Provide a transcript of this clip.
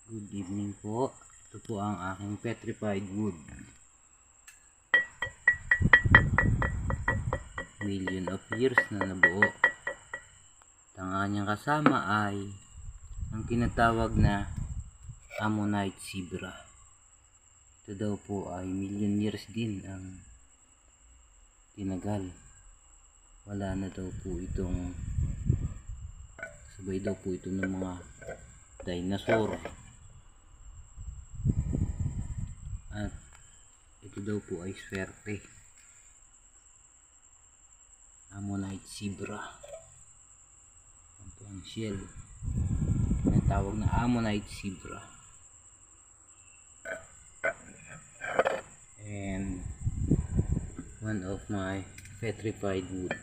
Good evening po. Ito po ang aking petrified wood. Million of years na nabuo. At ang kanyang kasama ay ang tinatawag na Ammonite zebra. Ito daw po ay million years din ang tinagal. Wala na daw po itong sabay daw po ito ng mga dinosaur. At ito daw po ay swerte. Ammonite zebra. Ito po ang shell. Tinatawag na Ammonite zebra. And one of my petrified wood.